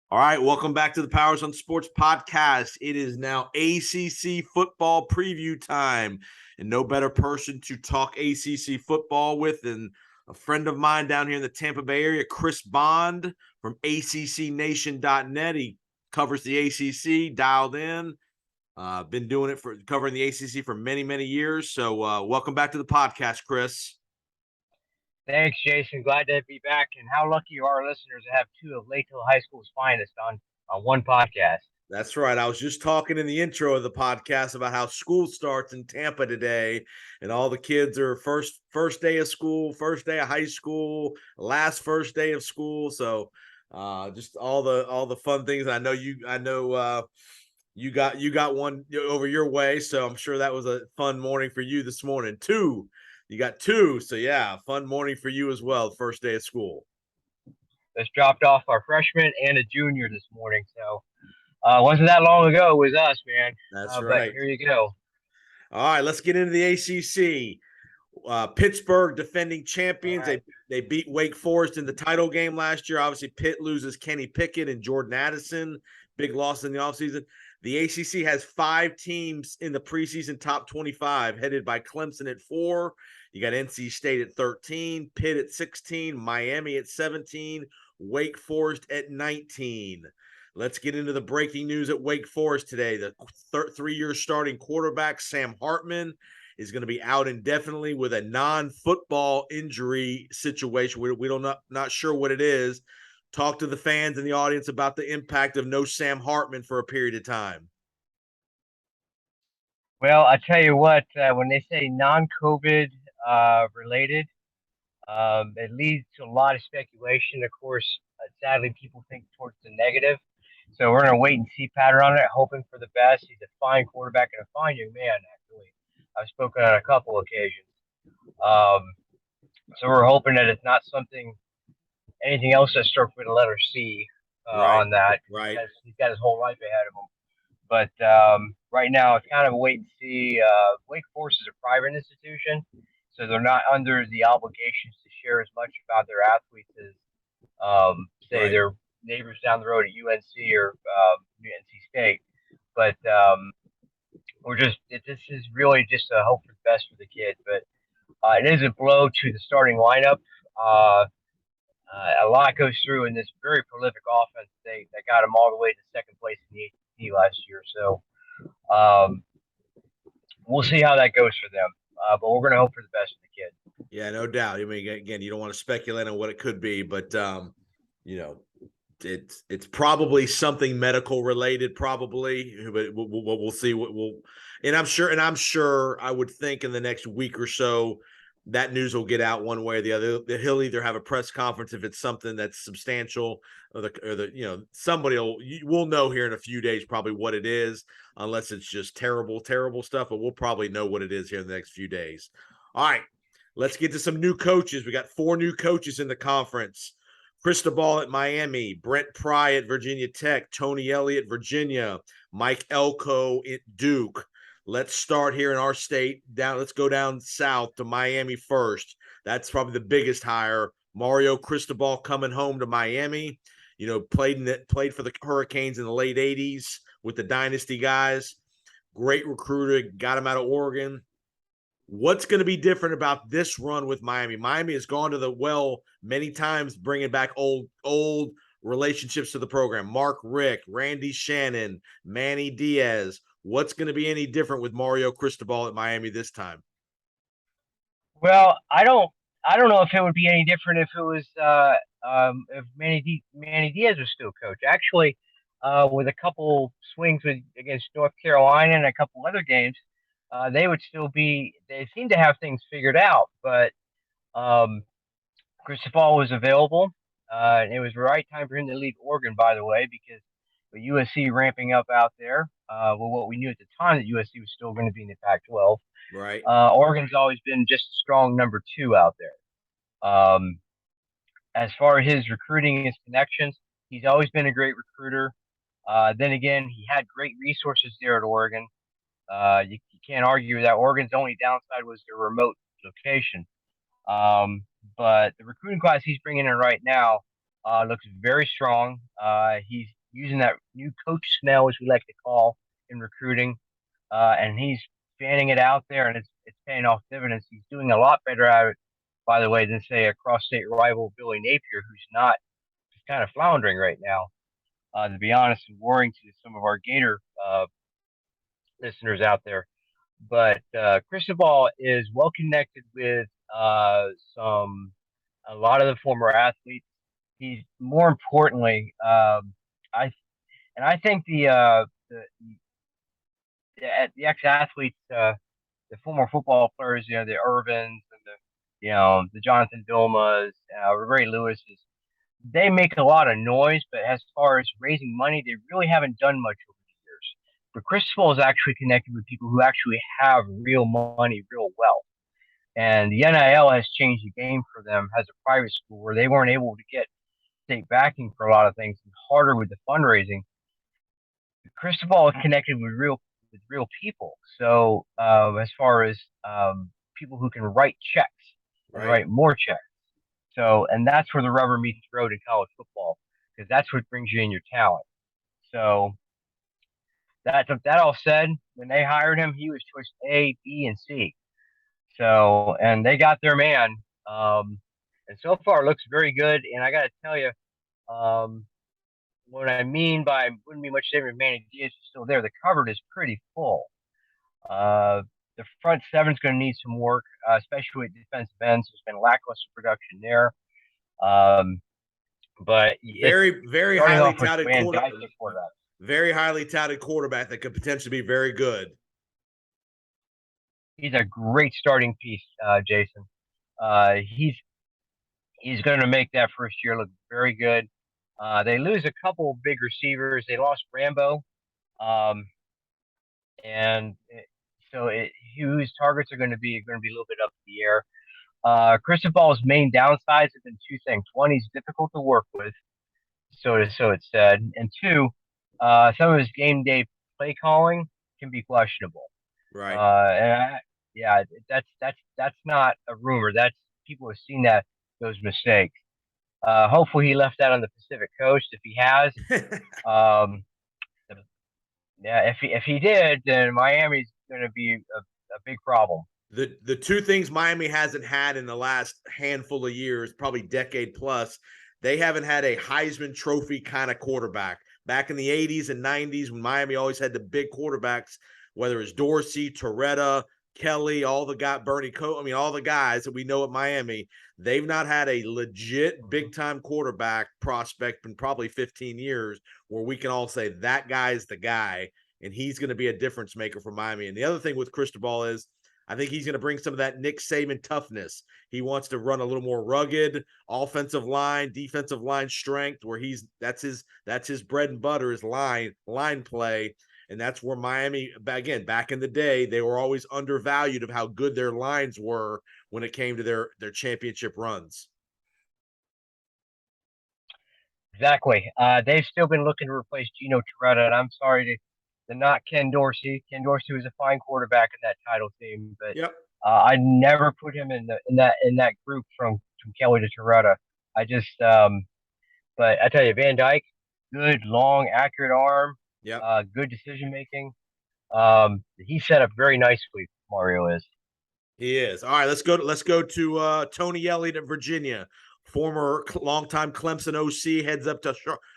All right, welcome back to the Powers on Sports podcast. It is now ACC football preview time, and no better person to talk ACC football with than a friend of mine down here in the Tampa Bay area, Chris Bond from ACCNation.net. He covers the ACC, dialed in. Been doing it for covering the ACC for many, many years. So welcome back to the podcast, Chris. Thanks, Jason. Glad to be back. And how lucky are our listeners to have two of Lake Hill High School's finest on one podcast. That's right. I was just talking in the intro of the podcast about how school starts in Tampa today, and all the kids are first day of school, first day of high school, last first day of school. So just all the fun things. I know you got one over your way, so I'm sure that was a fun morning for you this morning. You got two, so yeah, fun morning for you as well. First day of school. Just dropped off our freshman and a junior this morning, so wasn't that long ago. It was us, man. That's But right. here you go. All right, let's get into the ACC. Pittsburgh defending champions. Right. They beat Wake Forest in the title game last year. Obviously, Pitt loses Kenny Pickett and Jordan Addison. Big loss in the offseason. The ACC has 5 teams in the preseason top 25, headed by Clemson at 4. You got NC State at 13, Pitt at 16, Miami at 17, Wake Forest at 19. Let's get into the breaking news at Wake Forest today. The 3-year starting quarterback, Sam Hartman, is going to be out indefinitely with a non-football injury situation. We don't not sure what it is. Talk to the fans and the audience about the impact of no Sam Hartman for a period of time. Well, I tell you what, when they say non-COVID related, it leads to a lot of speculation. Of course, sadly, people think towards the negative. So we're going to wait and see pattern on it, hoping for the best. He's a fine quarterback and a fine young man, actually. I've spoken on a couple occasions. Um, so we're hoping that it's not anything else that starts with a letter C Right, on that. right. He's got his whole life ahead of him. But right now, it's kind of a wait and see. Wake Forest is a private institution, so they're not under the obligations to share as much about their athletes as, say, Right. their neighbors down the road at UNC or NC State. But this is really just a hope for the best for the kid. But it is a blow to the starting lineup. A lot goes through in this very prolific offense. They got them all the way to second place in the ACC last year. So um, we'll see how that goes for them. But we're going to hope for the best for the kid. Yeah, no doubt. I mean, again, you don't want to speculate on what it could be, but you know, it's probably something medical related, probably. But we'll see what we'll. And I'm sure. I would think in the next week or so, that news will get out one way or the other. He'll either have a press conference if it's something that's substantial, or the somebody we'll know here in a few days probably what it is, unless it's just terrible stuff. But we'll probably know what it is here in the next few days. All right, let's get to some new coaches. We got 4 new coaches in the conference. Cristobal at Miami, Brent Pry at Virginia Tech, Tony Elliott, Virginia, Mike Elko at Duke. Let's start here in our state. Let's go down south to Miami first. That's probably the biggest hire. Mario Cristobal coming home to Miami. Played for the Hurricanes in the late 80s with the Dynasty guys. Great recruiter, got him out of Oregon. What's going to be different about this run with Miami? Miami has gone to the well many times, bringing back old relationships to the program. Mark Richt, Randy Shannon, Manny Diaz. What's going to be any different with Mario Cristobal at Miami this time? Well, I don't know if it would be any different if it was if Manny Diaz was still coach. Actually, with a couple swings against North Carolina and a couple other games, they would still be. They seem to have things figured out, but um, Cristobal was available. And it was the right time for him to leave Oregon, by the way, because with USC ramping up out there, well, what we knew at the time that USC was still going to be in the Pac-12. Right. Oregon's always been just a strong number 2 out there. As far as his recruiting and his connections, he's always been a great recruiter. Then again, he had great resources there at Oregon. You can't argue that Oregon's only downside was their remote location. Um, but the recruiting class he's bringing in right now looks very strong. He's using that new coach smell, as we like to call in recruiting, and he's fanning it out there, and it's paying off dividends. He's doing a lot better at it, by the way, than say a cross-state rival Billy Napier, who's not, he's kind of floundering right now. To be honest, and worrying to some of our Gator listeners out there. But Cristobal is well connected with some a lot of the former athletes. He's more importantly, I think the ex athletes, the former football players, the Irvins and the Jonathan Vilmas, Ray Lewises, they make a lot of noise, but as far as raising money, they really haven't done much over the years. But Cristobal is actually connected with people who actually have real money, real wealth. And the NIL has changed the game for them as a private school where they weren't able to get state backing for a lot of things and harder with the fundraising. Cristobal is connected with real people. So as far as people who can write checks and write more checks. So, and that's where the rubber meets the road in college football, because that's what brings you in your talent. So that all said, when they hired him, he was choice A, B, and C. So, and they got their man. And so far it looks very good. And I got to tell you, what I mean by wouldn't be much different if Manny Diaz is still there. The cupboard is pretty full. The front seven's going to need some work, especially with defensive ends. There's been lackluster production there. But very highly touted quarterback. quarterback. Very highly touted quarterback that could potentially be very good. He's a great starting piece, Jason. He's going to make that first year look very good. They lose a couple big receivers. They lost Rambo, and so whose targets are going to be a little bit up in the air. Cristobal's main downsides have been two things. One, he's difficult to work with, so it's said, and two, some of his game day play calling can be questionable. Right. That's not a rumor. That's people have seen those mistakes. Hopefully he left that on the Pacific Coast. If he has, if he did, then Miami's going to be a big problem. The two things Miami hasn't had in the last handful of years, probably decade plus, they haven't had a Heisman Trophy kind of quarterback. Back in the 80s and 90s, when Miami always had the big quarterbacks, whether it's Dorsey, Torretta, Kelly, all the guys, Bernie Coe, all the guys that we know at Miami, they've not had a legit big-time quarterback prospect in probably 15 years where we can all say that guy's the guy, and he's going to be a difference maker for Miami. And the other thing with Cristobal is I think he's going to bring some of that Nick Saban toughness. He wants to run a little more rugged offensive line, defensive line strength, where that's his bread and butter, is line play. And that's where Miami, again, back in the day, they were always undervalued of how good their lines were when it came to their championship runs. Exactly. They've still been looking to replace Gino Torretta, and I'm sorry to not Ken Dorsey. Ken Dorsey was a fine quarterback in that title team, but I never put him in that group from Kelly to Torretta. I just, but I tell you, Van Dyke, good, long, accurate arm. Good decision making. He's set up very nicely. Mario is. He is. All right, let's go to Tony Elliott of Virginia, former longtime Clemson OC, heads up to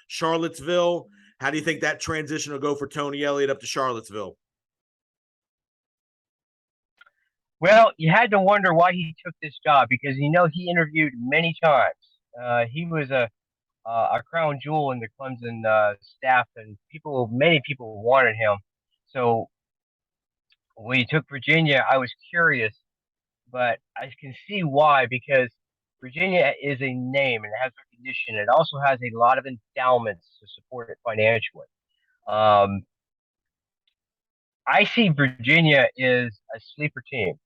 Charlottesville. How do you think that transition will go for Tony Elliott up to Charlottesville? Well, you had to wonder why he took this job, because he interviewed many times. He was a crown jewel in the Clemson staff, and many people wanted him. So when he took Virginia, I was curious, but I can see why, because Virginia is a name and it has recognition. It also has a lot of endowments to support it financially. I see Virginia is a sleeper team.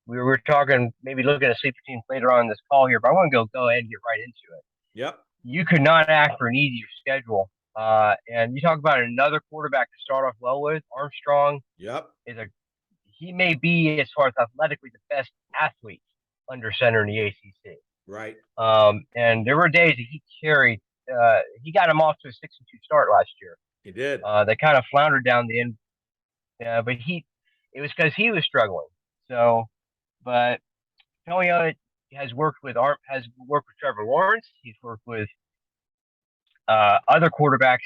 We were talking, maybe looking at sleeper teams later on in this call here, but I want to go ahead and get right into it. Yep. You could not ask for an easier schedule. And you talk about another quarterback to start off well with, Armstrong. Yep. He may be, as far as athletically, the best athlete under center in the ACC. Right. And there were days that he carried he got him off to a 6-2 start last year. He did. They kind of floundered down the end, but it was because he was struggling. So, but Tony has worked with Trevor Lawrence. He's worked with other quarterbacks.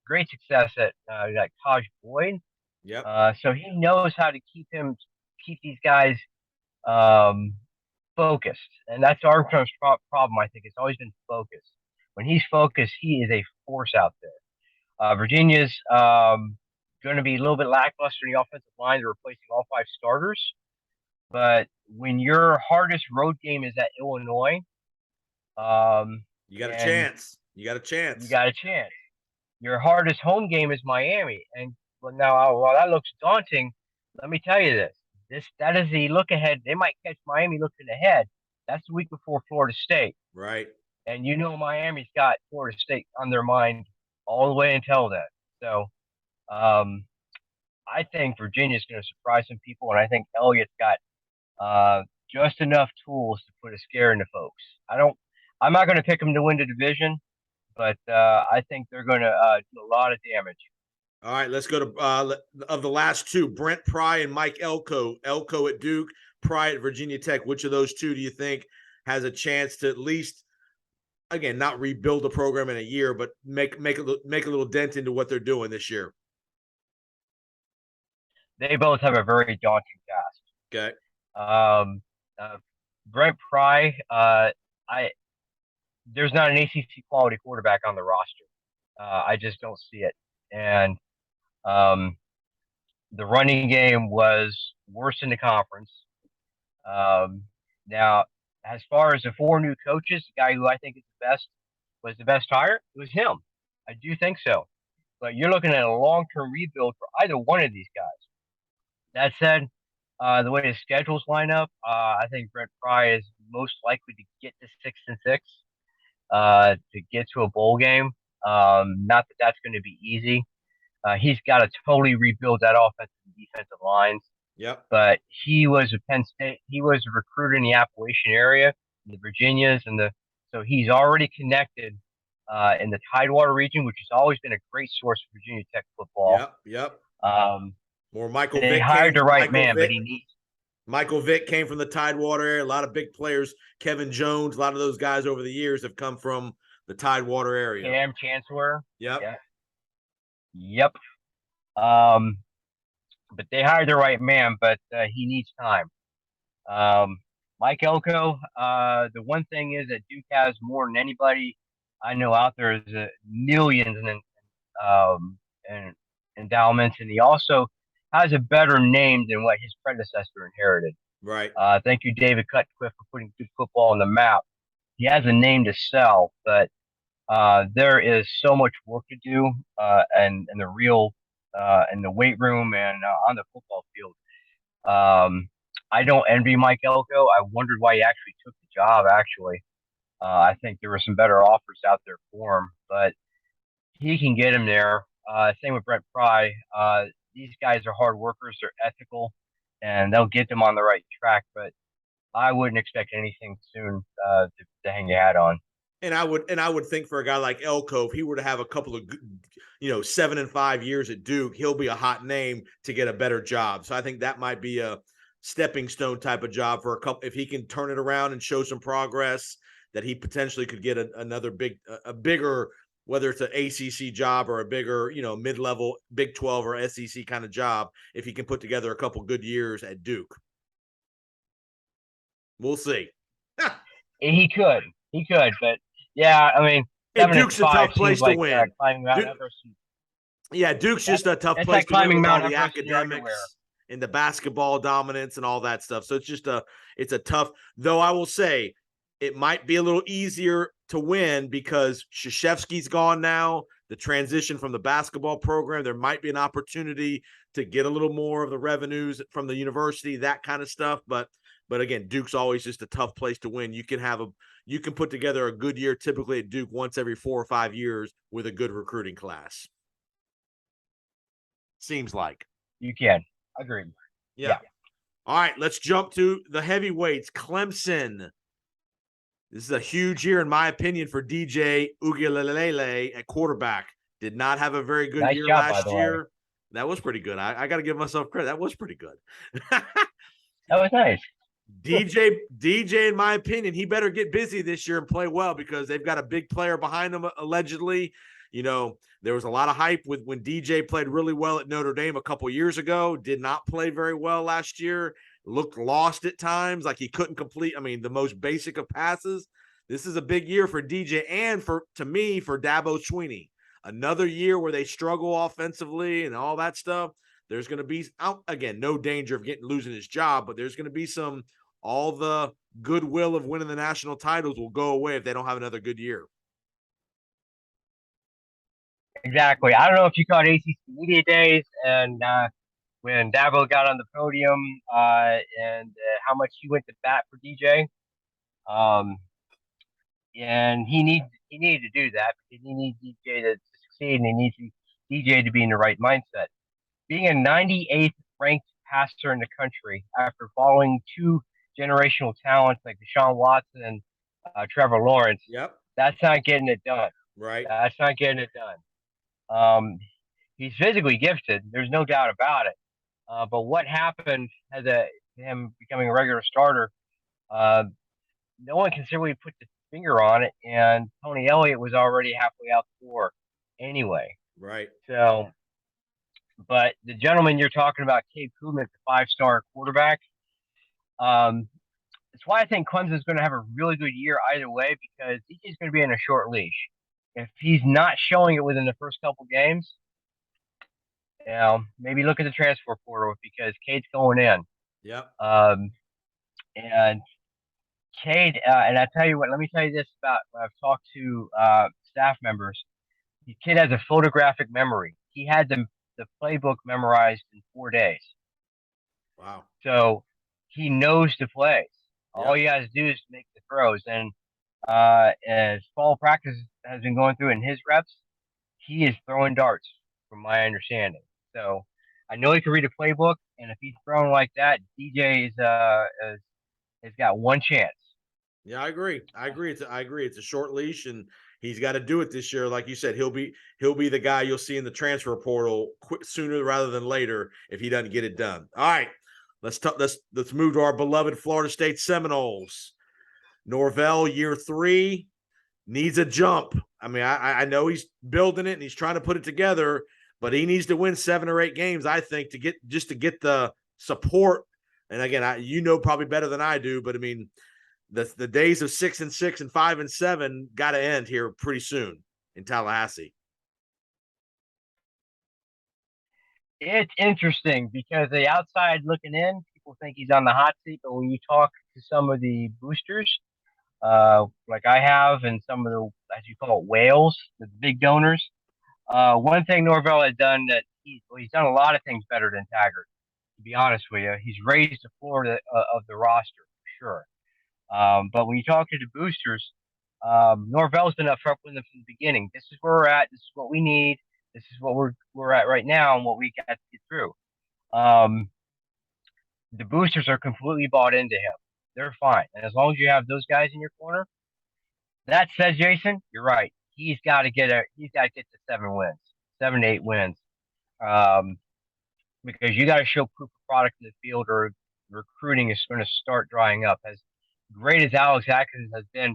Great success at like Taj Boyd. Yep. So he knows how to keep these guys focused, and that's Armstrong's problem. I think it's always been focus. When he's focused, he is a force out there. Virginia's going to be a little bit lackluster in the offensive line. They're replacing all 5 starters, but when your hardest road game is at Illinois, you got a chance. You got a chance. Your hardest home game is Miami, and now while that looks daunting, let me tell you that is the look ahead. They might catch Miami looking ahead. That's the week before Florida State. Right. And Miami's got Florida State on their mind all the way until then. So I think Virginia's going to surprise some people, and I think Elliott's got just enough tools to put a scare into folks. I'm not going to pick them to win the division, but I think they're going to do a lot of damage. All right, let's go to of the last two, Brent Pry and Mike Elko. Elko at Duke, Pry at Virginia Tech. Which of those two do you think has a chance to at least, again, not rebuild the program in a year, but make a little dent into what they're doing this year? They both have a very daunting task. Okay. Brent Pry, there's not an ACC quality quarterback on the roster. I just don't see it. And the running game was worse in the conference. Now, as far as the 4 new coaches, the guy who I think was the best hire, it was him. I do think so. But you're looking at a long-term rebuild for either one of these guys. That said, the way the schedules line up, I think Brent Pry is most likely to get to 6-6, to get to a bowl game. Not that that's going to be easy. He's got to totally rebuild that offensive and defensive lines. Yep. But he was a Penn State. He was a recruiter in the Appalachian area, the Virginias, so he's already connected in the Tidewater region, which has always been a great source for Virginia Tech football. Yep. More Michael Vick. They hired the right man, but he needs. Michael Vick came from the Tidewater area. A lot of big players, Kevin Jones, a lot of those guys over the years have come from the Tidewater area. Cam Chancellor. Yep. Yep. But they hired the right man, but he needs time. Mike Elko, the one thing is that Duke has more than anybody I know out there is millions in endowments, and he also has a better name than what his predecessor inherited. Right. Thank you, David Cutcliffe, for putting Duke football on the map. He has a name to sell, but there is so much work to do, and in the weight room and on the football field. I don't envy Mike Elko. I wondered why he actually took the job. I think there were some better offers out there for him, but he can get him there. Same with Brent Pry. These guys are hard workers. They're ethical, and they'll get them on the right track. But I wouldn't expect anything soon to hang your hat on. And I would think for a guy like Elko, if he were to have a couple of, 7 and 5 years at Duke, he'll be a hot name to get a better job. So I think that might be a stepping stone type of job for a couple. If he can turn it around and show some progress, that he potentially could get another bigger, whether it's an ACC job or a bigger, mid-level Big 12 or SEC kind of job, if he can put together a couple good years at Duke. We'll see. He could, but yeah, I mean, and Duke's a tough place to win. Duke's just a tough place to win with all the academics and the basketball dominance and all that stuff. So it's a tough, though I will say it might be a little easier to win because Krzyzewski's gone now. The transition from the basketball program, there might be an opportunity to get a little more of the revenues from the university, that kind of stuff. But again, Duke's always just a tough place to win. You can put together a good year typically at Duke once every 4 or 5 years with a good recruiting class. Seems like. You can. Agreed. Yeah. All right, let's jump to the heavyweights. Clemson. This is a huge year, in my opinion, for DJ Uiagalelei at quarterback. Did not have a very good Nice year job, by last the way. year. That was pretty good. I got to give myself credit. That was pretty good. That was nice. DJ, in my opinion, he better get busy this year and play well because they've got a big player behind him, allegedly. You know, there was a lot of hype with when DJ played really well at Notre Dame a couple years ago, did not play very well last year, looked lost at times, like he couldn't complete, the most basic of passes. This is a big year for DJ and to me, for Dabo Swinney. Another year where they struggle offensively and all that stuff. There's going to be, again, no danger of losing his job, but there's going to be all the goodwill of winning the national titles will go away if they don't have another good year. Exactly. I don't know if you caught ACC Media Days and when Dabo got on the podium and how much he went to bat for DJ. And he needed to do that because he needs DJ to succeed, and he needs DJ to be in the right mindset. Being a 98th ranked passer in the country after following two generational talents like Deshaun Watson and Trevor Lawrence, that's not getting it done. Right. That's not getting it done. He's physically gifted. There's no doubt about it. But what happened as him becoming a regular starter, no one can really put the finger on it. And Tony Elliott was already halfway out the door anyway. Right. So, but the gentleman you're talking about, Cade Kuman, the 5-star quarterback, that's why I think Clemson's going to have a really good year either way because DJ's going to be in a short leash. If he's not showing it within the first couple games, maybe look at the transfer portal because Cade's going in. Yep. And Cade, and I tell you what, let me tell you this about when I've talked to staff members. The kid has a photographic memory. He had the playbook memorized in 4 days. Wow. So he knows the plays. All he has to do is make the throws. And as fall practice has been going through in his reps, he is throwing darts, from my understanding. So I know he can read a playbook, and if he's throwing like that, DJ has got one chance. Yeah, I agree. I agree. It's a short leash, and he's got to do it this year. Like you said, he'll be the guy you'll see in the transfer portal sooner rather than later if he doesn't get it done. All right, let's move to our beloved Florida State Seminoles. Norvell, year 3, needs a jump. I know he's building it and he's trying to put it together, but he needs to win 7 or 8 games, I think, to get the support. And again, you know probably better than I do, but the days of 6-6 and 5-7 got to end here pretty soon in Tallahassee. It's interesting because the outside looking in, people think he's on the hot seat, but when you talk to some of the boosters, like I have, and some of the, as you call it, whales, the big donors, one thing Norvell has done that he's done a lot of things better than Taggart. To be honest with you, he's raised the floor of the roster for sure. But when you talk to the boosters, Norvell's been upfront with them from the beginning. This is where we're at. This is what we need. This is what we're at right now, and what we got to get through. The boosters are completely bought into him. They're fine, and as long as you have those guys in your corner. That said, Jason, you're right. He's got to get to 7 wins, 7 to 8 wins, because you got to show proof of product in the field, or recruiting is going to start drying up. As great as Alex Atkins has been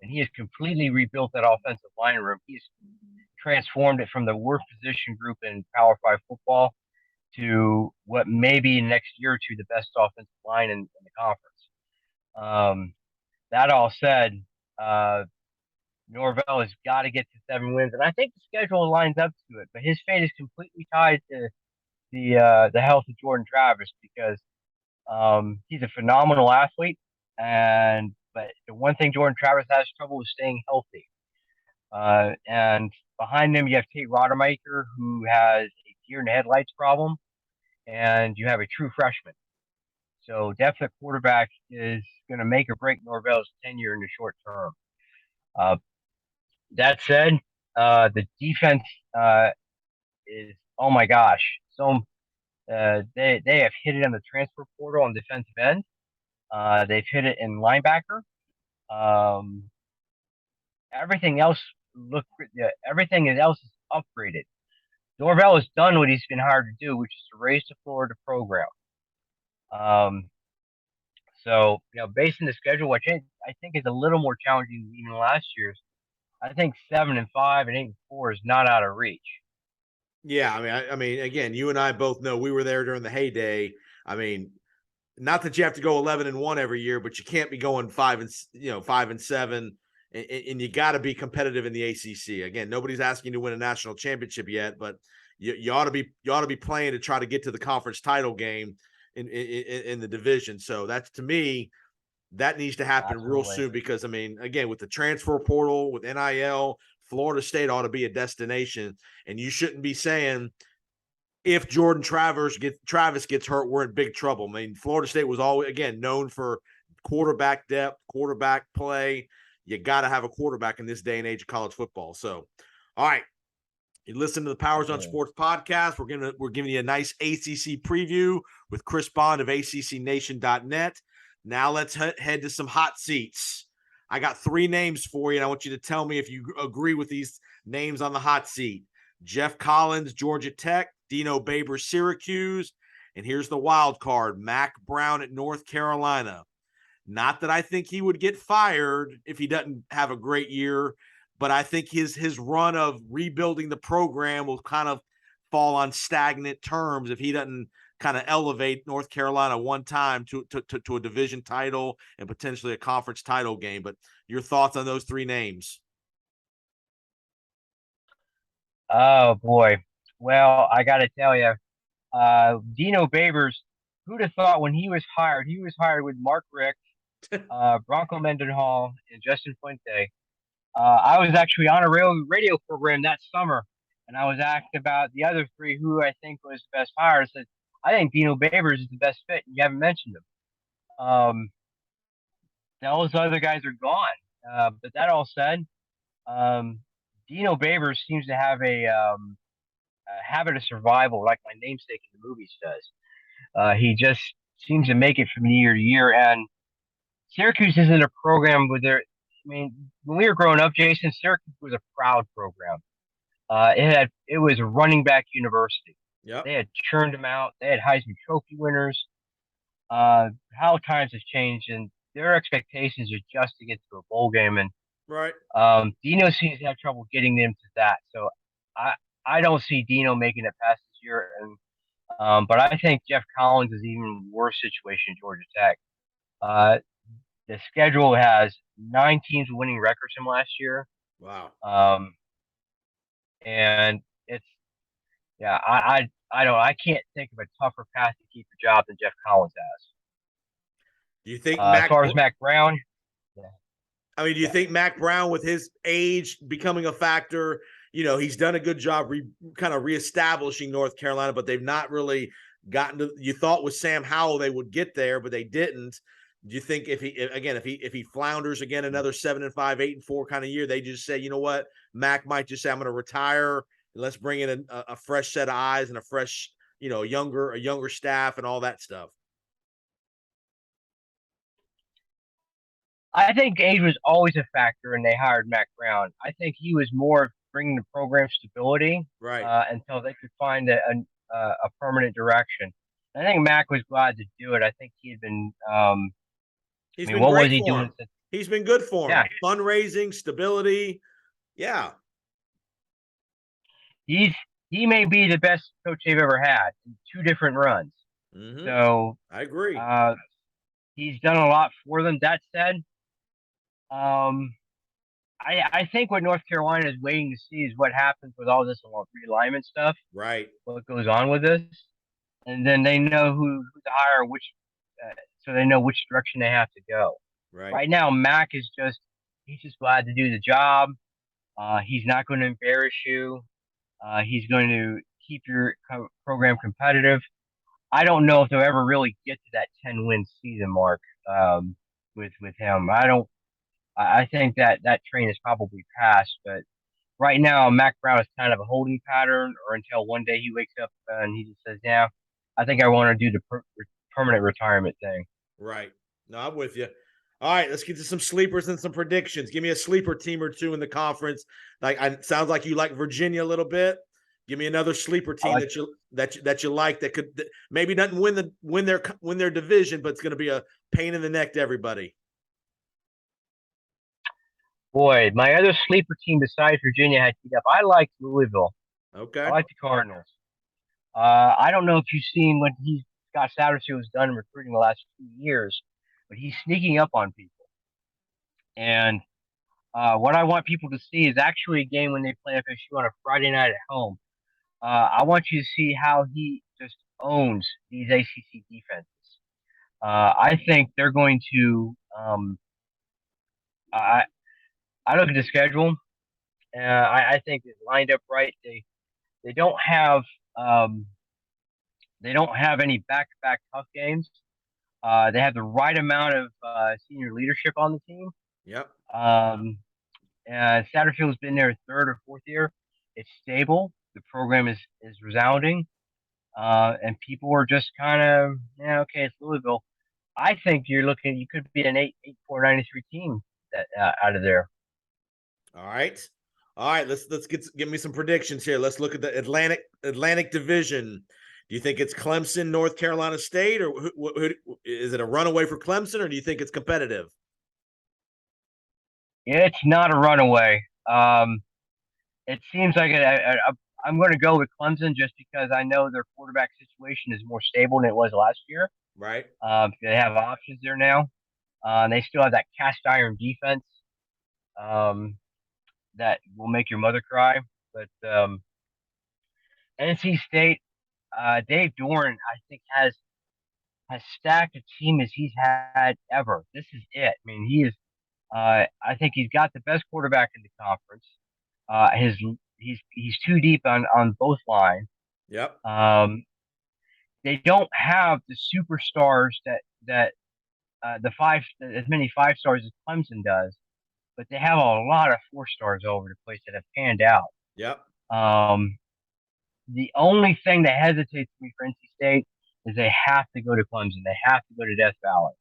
and he has completely rebuilt that offensive line room. He's transformed it from the worst position group in Power 5 football to what may be next year or two the best offensive line in the conference. That all said, Norvell has got to get to 7 wins, and I think the schedule lines up to it. But his fate is completely tied to the health of Jordan Travis because he's a phenomenal athlete, but the one thing Jordan Travis has trouble with staying healthy. And behind him, you have Tate Rodemaker, who has a deer in the headlights problem, and you have a true freshman. So depth at quarterback is going to make or break Norvell's tenure in the short term. That said, the defense is, oh my gosh, so they have hit it on the transfer portal on defensive end. They've hit it in linebacker. Um, everything else look everything else is upgraded. Norvell has done what he's been hired to do, which is to raise the floor of the program. Um, so based on the schedule, which I think is a little more challenging than even last year's, I think 7-5 and 8-4 is not out of reach. Yeah, I mean, again, you and I both know we were there during the heyday. I mean, not that you have to go 11-1 every year, but you can't be going 5-7, and you got to be competitive in the ACC. Again, nobody's asking you to win a national championship yet, but you ought to be playing to try to get to the conference title game in the division. So that's, to me, that needs to happen real Absolutely. soon, because, I mean, again, with the transfer portal, with NIL, Florida State ought to be a destination, and you shouldn't be saying, if Jordan Travis gets hurt, we're in big trouble. I mean, Florida State was always, again, known for quarterback depth, quarterback play. You got to have a quarterback in this day and age of college football. So, all right, you listen to the Powers on Sports podcast. We're giving you a nice ACC preview with Chris Bond of ACCNation.net. Now let's head to some hot seats. I got 3 names for you, and I want you to tell me if you agree with these names on the hot seat. Jeff Collins, Georgia Tech; Dino Babers, Syracuse; and here's the wild card, Mack Brown at North Carolina. Not that I think he would get fired if he doesn't have a great year, but I think his run of rebuilding the program will kind of fall on stagnant terms if he doesn't kind of elevate North Carolina one time to a division title and potentially a conference title game. But your thoughts on those 3 names? Oh boy. Well, I got to tell you, Dino Babers, who'd have thought when he was hired? He was hired with Mark Richt, Bronco Mendenhall, and Justin Fuente. I was actually on a radio program that summer, and I was asked about the other 3 who I think was the best hire. I said, I think Dino Babers is the best fit. You haven't mentioned him. Those other guys are gone. But that all said, um, Dino Babers seems to have a habit of survival, like my namesake in the movies does. He just seems to make it from year to year. And Syracuse isn't a program with their. I mean, when we were growing up, Jason, Syracuse was a proud program. It was a running back university. Yep. They had churned them out. They had Heisman Trophy winners. How times have changed, and their expectations are just to get to a bowl game. And Right. Dino seems to have trouble getting them to that. So I I don't see Dino making it past this year. And but I think Jeff Collins is even worse situation in Georgia Tech. Uh, the schedule has 9 teams winning records from last year. Wow. Um, and it's yeah, I don't I can't think of a tougher path to keep your job than Jeff Collins has. Do you think As far as Mack Brown, yeah, do you yeah. think Mack Brown, with his age becoming a factor, he's done a good job kind of reestablishing North Carolina, but they've not really gotten to, you thought with Sam Howell they would get there, but they didn't. Do you think if he flounders again another 7-5, 8-4 kind of year, they just say, you know what, Mac might just say, I'm going to retire, and let's bring in a fresh set of eyes and a fresh, younger staff and all that stuff? I think age was always a factor, and they hired Mack Brown. I think he was more bringing the program stability Right. until they could find a permanent direction. I think Mack was glad to do it. I think he had been. I He's mean, been what was great he for doing him. since? He's been good for him. Yeah, Fundraising, stability. Yeah. he's he may be the best coach they've ever had in 2 different runs. Mm-hmm. So I agree. uh, he's done a lot for them. That said, um, I think what North Carolina is waiting to see is what happens with all this realignment stuff. Right. What goes on with this, and then they know who to hire, so they know which direction they have to go. Right. Right now, Mac is he's just glad to do the job. He's not going to embarrass you. He's going to keep your program competitive. I don't know if they'll ever really get to that 10-win season mark with him. I don't. I think that train is probably passed, but right now, Mac Brown is kind of a holding pattern, or until one day he wakes up and he just says, "Yeah, I think I want to do the permanent retirement thing." Right. No, I'm with you. All right, let's get to some sleepers and some predictions. Give me a sleeper team or two in the conference. Sounds like you like Virginia a little bit. Give me another sleeper team Like, that you like that could maybe doesn't win their division, but it's going to be a pain in the neck to everybody. boy, my other sleeper team besides Virginia had teed up. I like Louisville. I Okay. like the Cardinals. I don't know if you've seen what Scott Satterfield has done in recruiting the last 2 years, but he's sneaking up on people. And what I want people to see is actually a game when they play FSU on a Friday night at home. I want you to see how he just owns these ACC defenses. I think they're going to. I I look at the schedule. I think it's lined up right. They don't have um, they don't have any back-to-back tough games. They have the right amount of senior leadership on the team. Yep. Um, Satterfield's been there third or fourth year. It's stable. The program is resounding, and people are just kind of yeah, okay, it's Louisville. I think you could be an 8-4-93 team that out of there. All right. All right. Let's give me some predictions here. Let's look at the Atlantic Division. Do you think it's Clemson, North Carolina State, or is it a runaway for Clemson, or do you think it's competitive? It's not a runaway. It seems like I'm going to go with Clemson just because I know their quarterback situation is more stable than it was last year. Right. They have options there now. And they still have that cast iron defense um, that will make your mother cry. But NC State, Dave Doran, I think has stacked a team as he's had ever. This is it. I mean, he is. I think he's got the best quarterback in the conference. His he's too deep on both lines. Yep. They don't have the superstars that the five as many 5 stars as Clemson does, but they have a lot of 4 stars all over the place that have panned out. Yep. Um, the only thing that hesitates me for NC State is they have to go to Clemson. They have to go to Death Valley.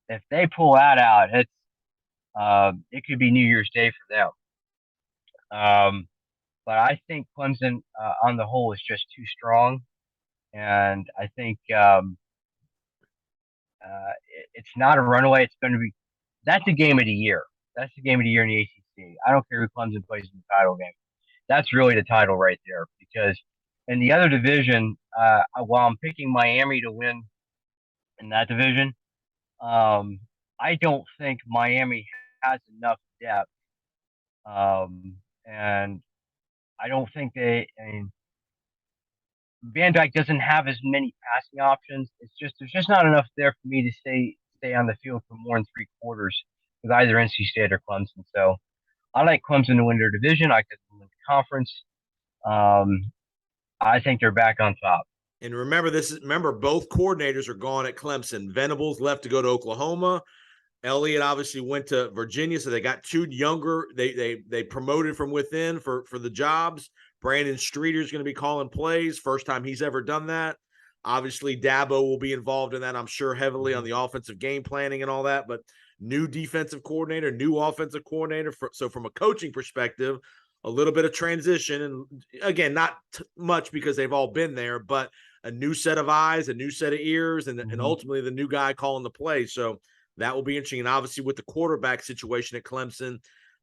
If they pull that out, it could be New Year's Day for them. But I think Clemson, on the whole, is just too strong, and I think it's not a runaway. It's going to be that's the game of the year. That's the game of the year in the ACC. I don't care who Clemson plays in the title game. That's really the title right there because in the other division, while I'm picking Miami to win in that division, um, I don't think Miami has enough depth, and I don't think I mean, Van Dyke doesn't have as many passing options. There's just not enough there for me to stay on the field for more than 3 quarters with either NC State or Clemson. So I like Clemson to win their division. I could win the conference. Um, I think they're back on top. And remember both coordinators are gone at Clemson. Venables left to go to Oklahoma. Elliott obviously went to Virginia, so they got two younger. They promoted from within for the jobs. Brandon Streeter is going to be calling plays. First time he's ever done that. Obviously, Dabo will be involved in that, I'm sure, heavily on the offensive game planning and all that. But new defensive coordinator, new offensive coordinator. So from a coaching perspective, a little bit of transition. And again, not much because they've all been there, but a new set of eyes, a new set of ears, and ultimately the new guy calling the play. So that will be interesting. And obviously, with the quarterback situation at Clemson,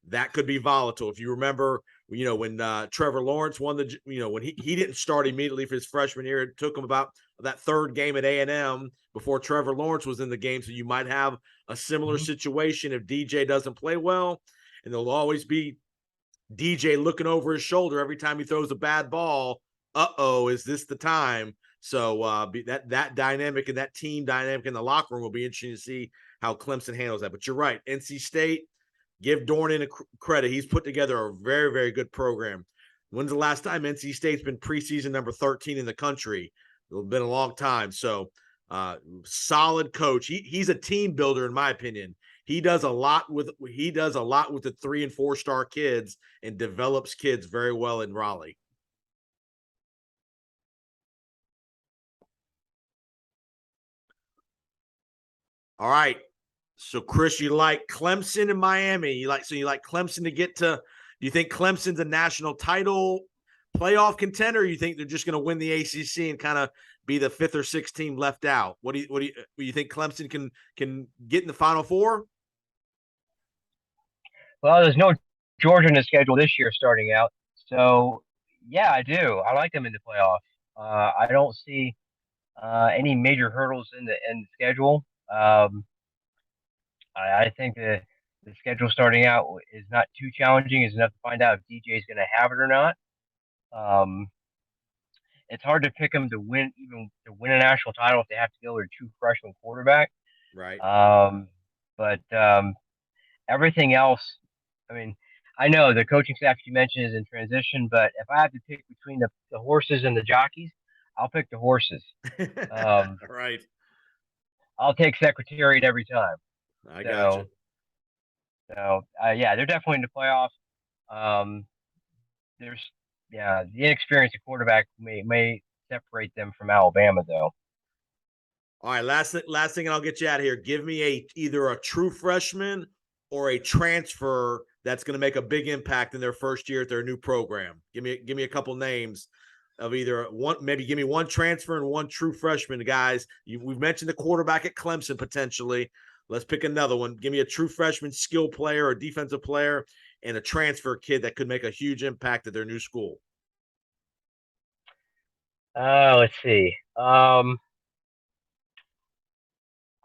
that could be volatile. If you remember, when Trevor Lawrence won when he didn't start immediately for his freshman year, it took him about that third game at A&M before Trevor Lawrence was in the game. So you might have a similar situation if DJ doesn't play well, and there'll always be DJ looking over his shoulder every time he throws a bad ball. Is this the time? So that dynamic and that team dynamic in the locker room will be interesting to see how Clemson handles that. But you're right, NC State, give Dornan a credit. He's put together a very, very good program. When's the last time NC State's been preseason number 13 in the country? It's been a long time. So solid coach. He's a team builder, in my opinion. He does a lot with the 3 and 4 star kids and develops kids very well in Raleigh. All right. So Chris, you like Clemson and Miami. You like Clemson to get to. Do you think Clemson's a national title playoff contender? Or you think they're just going to win the ACC and kind of be the 5th or 6th team left out? What do you think Clemson can get in the Final Four? Well, there's no Georgia in the schedule this year starting out, so yeah, I do. I like them in the playoff. I don't see any major hurdles in the schedule. I think the schedule starting out is not too challenging. Is enough to find out if DJ is going to have it or not. Um, it's hard to pick them to win, even to win a national title if they have to go with a true freshman quarterback. Right. But everything else, I mean, I know the coaching staff you mentioned is in transition, but if I have to pick between the horses and the jockeys, I'll pick the horses. Right. I'll take Secretariat every time. I got you. So yeah, they're definitely in the playoffs. There's the inexperienced quarterback may separate them from Alabama though. All right, last thing, and I'll get you out of here. Give me either a true freshman or a transfer that's going to make a big impact in their first year at their new program. Give me a couple names of either one. Maybe give me one transfer and one true freshman, guys. We've mentioned the quarterback at Clemson potentially. Let's pick another one. Give me a true freshman skill player or defensive player and a transfer kid that could make a huge impact at their new school. Let's see.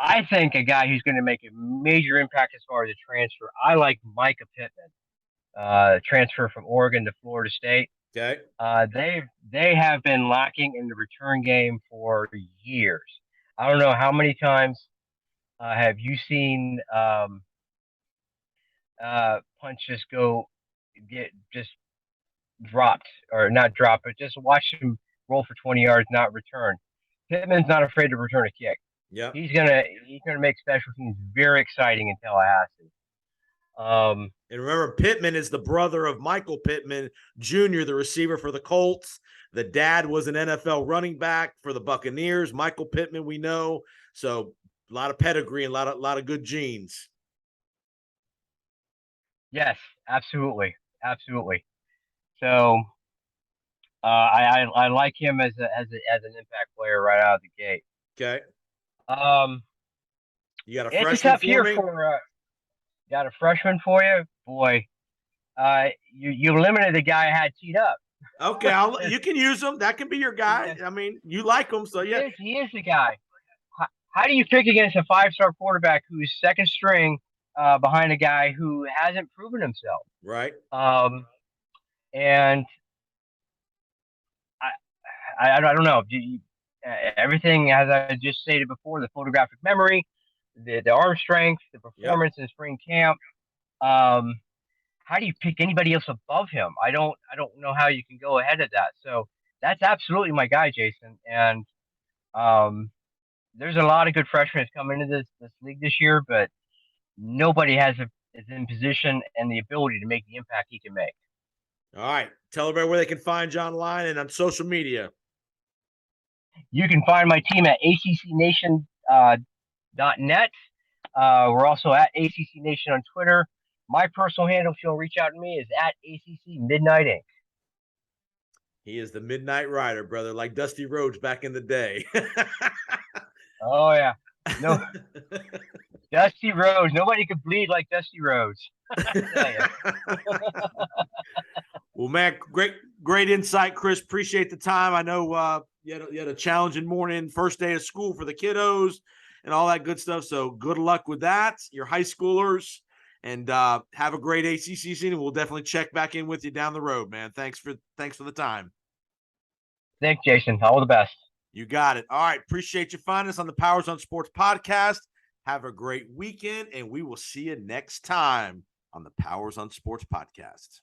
I think a guy who's going to make a major impact as far as a transfer. I like Micah Pittman, transfer from Oregon to Florida State. Okay. They have been lacking in the return game for years. I don't know how many times have you seen punch get dropped, or not dropped, but just watch him roll for 20 yards, not return. Pittman's not afraid to return a kick. Yeah, he's gonna make special teams very exciting in Tallahassee. And remember, Pittman is the brother of Michael Pittman Jr., the receiver for the Colts. The dad was an NFL running back for the Buccaneers. Michael Pittman, we know. So a lot of pedigree and a lot of good genes. Yes, absolutely. So I like him as an impact player right out of the gate. Okay. You got a freshman it's a tough for year me? Got a freshman for you? Boy, you limited the guy I had teed up. Okay, you can use him. That can be your guy. Yeah. I mean, you like him, so yeah. He is the guy. How do you pick against a 5-star quarterback who's second string behind a guy who hasn't proven himself? Right. And I don't know. Everything, as I just stated before, the photographic memory, the arm strength, the performance in spring camp. How do you pick anybody else above him? I don't know how you can go ahead of that. So that's absolutely my guy, Jason. And there's a lot of good freshmen that's come into this league this year, but nobody is in position and the ability to make the impact he can make. All right. Tell everybody where they can find you online and on social media. You can find my team at ACCNation.net. We're also at ACC Nation on Twitter. My personal handle, if you'll reach out to me, is at ACC Midnight Inc. He is the Midnight Rider, brother, like Dusty Rhodes back in the day. Oh, yeah. No, Dusty Rhodes. Nobody could bleed like Dusty Rhodes. Well, man, great insight, Chris. Appreciate the time. I know you had a challenging morning, first day of school for the kiddos and all that good stuff. So good luck with that, your high schoolers, and have a great ACC season. We'll definitely check back in with you down the road, man. Thanks for the time. Thanks, Jason. All the best. You got it. All right. Appreciate you finding us on the Powers on Sports podcast. Have a great weekend, and we will see you next time on the Powers on Sports podcast.